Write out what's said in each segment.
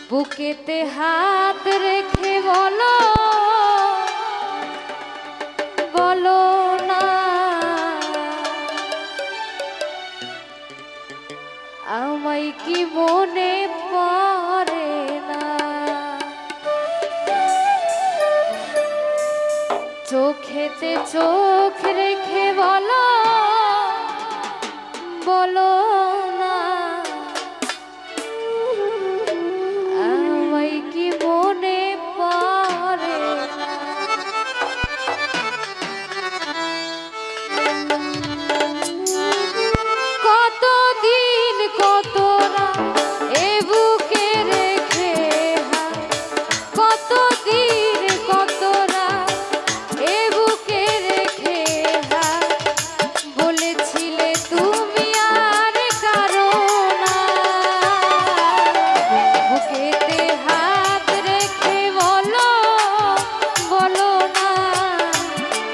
বুকেতে হাত রেখে বলো বলো না আমায় কি মনে পড়ে না। চোখেতে চোখ রেখে বলো বলো না আমায় কি মনে পড়ে না। কতদিন কত রাত এ বুকে রেখে কতদিন কত রাত এ বুকে রেখে বলেছিলে তুমি আর কারো না। বুকেতে হাত রেখে বলো বলো না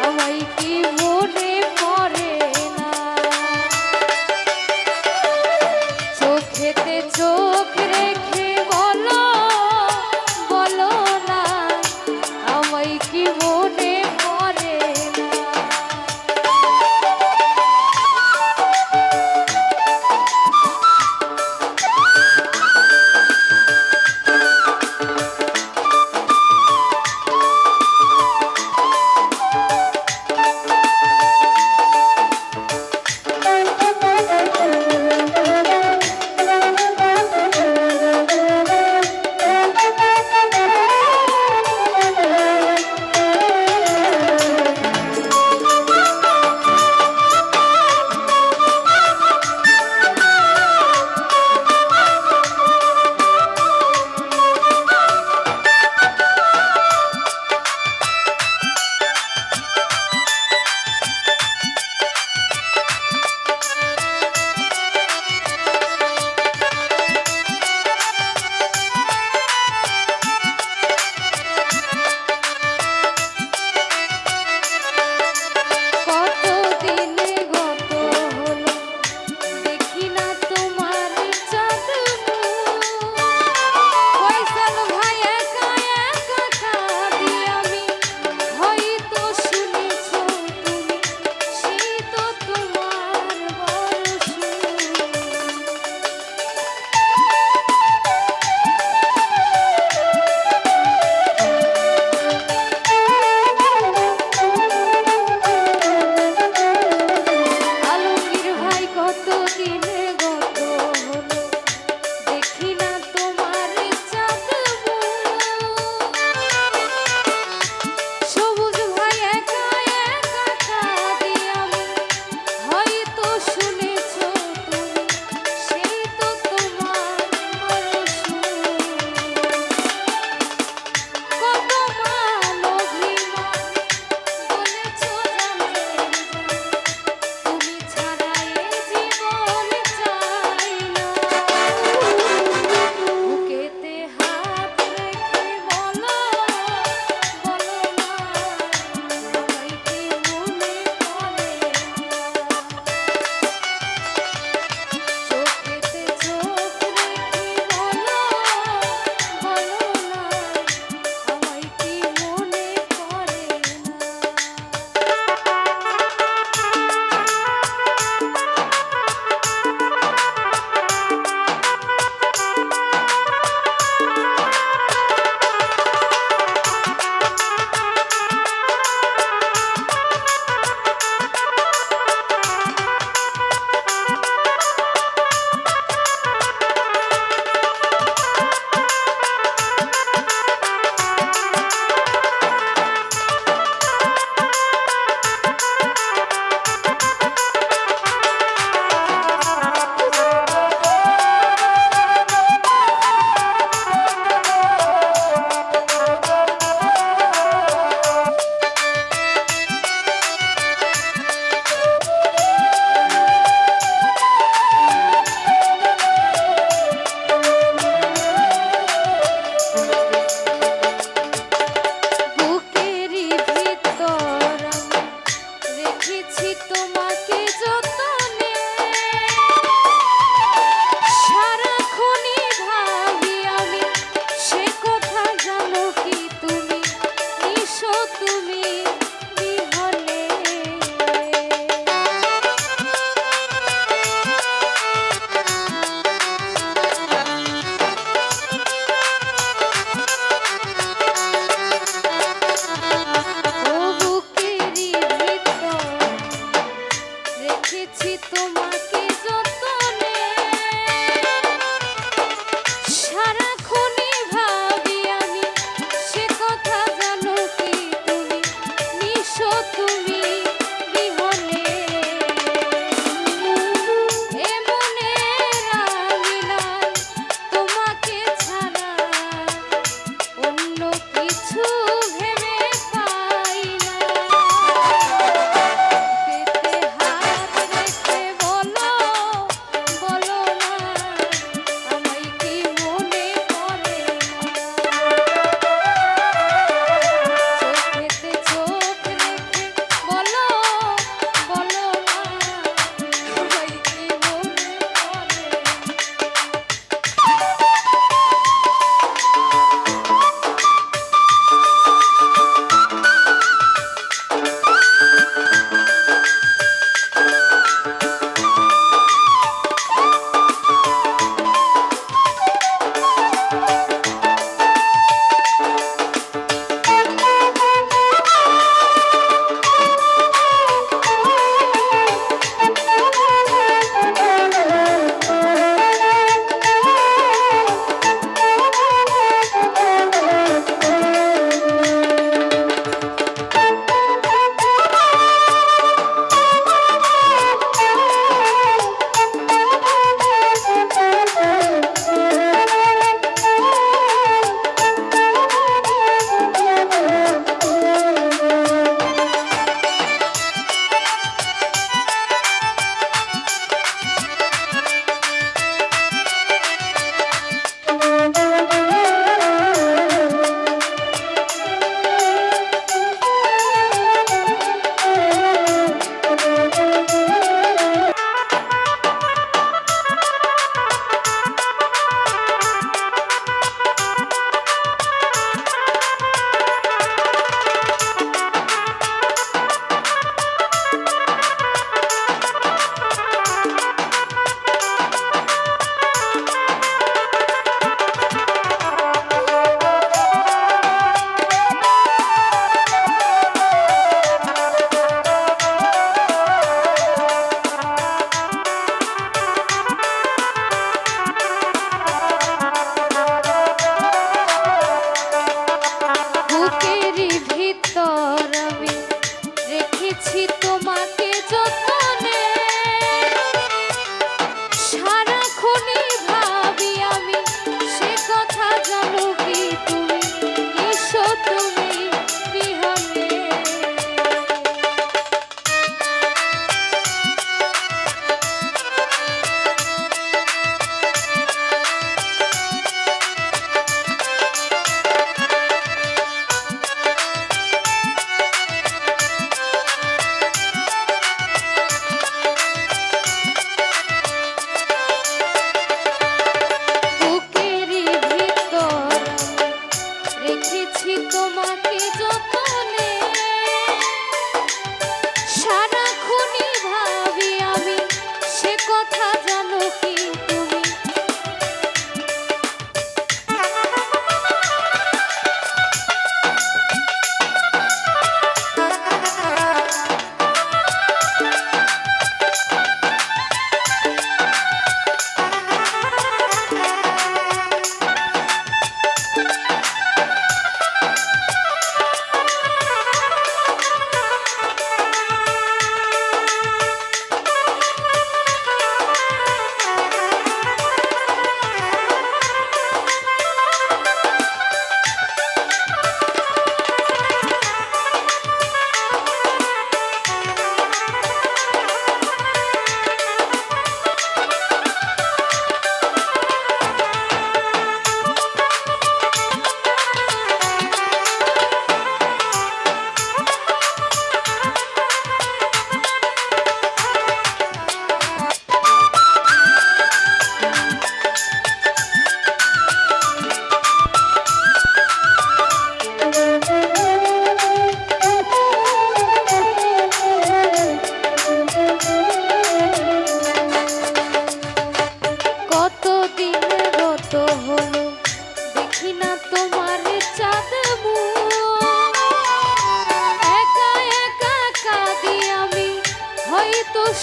আমায় কি মনে পড়ে না। চোখেতে চোখ রেখে বলো বলো না আমায় কি মনে পড়ে না।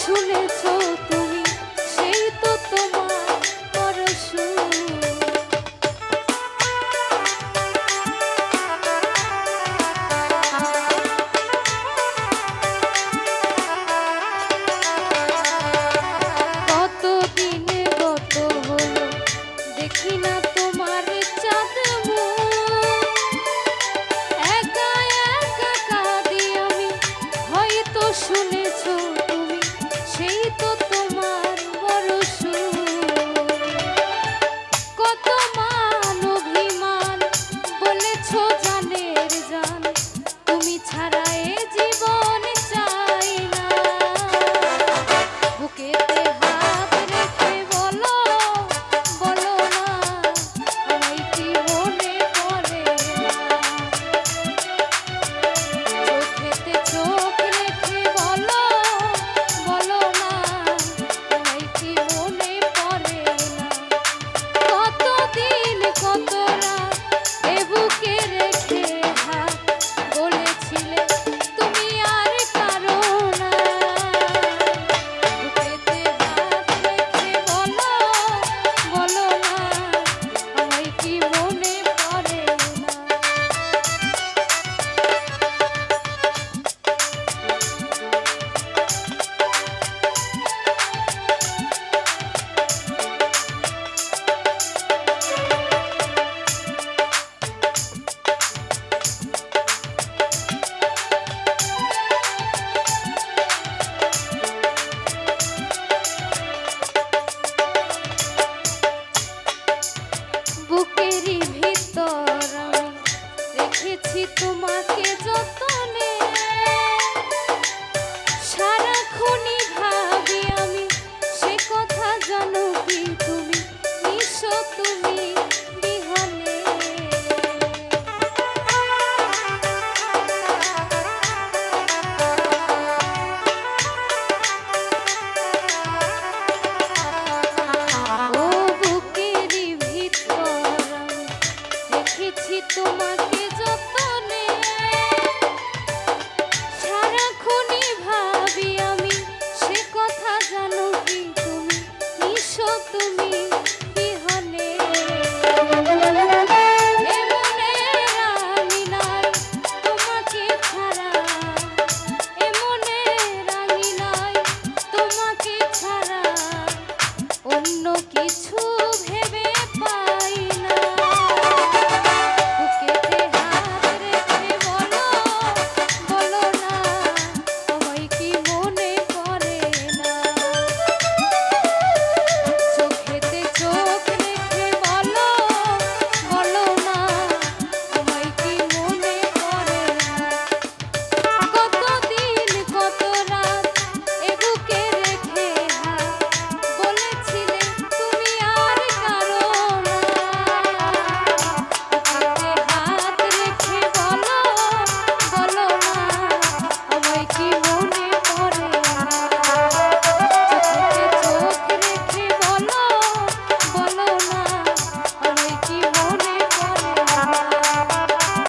শুনেছো তুমি সেই তো তোমার পরশু কতদিন গত হলো দেখি না তোমার চাঁদ একা একা কাঁদি আমি হয়তো শুনেছো তুমি সেই তো তোমার বড় কত মান অভিমান বলেছো জানের জান তুমি ছাড়া এ জীবন চাই না বুকেতে হাত রেখে বলো বলো না আমায় কি মনে পড়ে না চোখেতে চোখ রেখে বলো বলো না আমায় কি মনে পড়ে না কতদিন কত রাত এ বুকে রেখে হাত বলেছিলে তুমি আর কারো না বুকেতে হাত রেখে বলো বলো না আমায় কি মনে পড়ে না বুকেরই ভিতর আমি রেখেছি তোমাকে যতনে সারাক্ষণই ভাবি আমি সে কথা জানো কি তুমি নিশো তুমি বিহনে ও বুকেরই ভিতর আমি রেখেছি তোমাকে যতনে সারাক্ষণই ভাবি আমি সে কথা জানো কি তুমি নিশো তুমি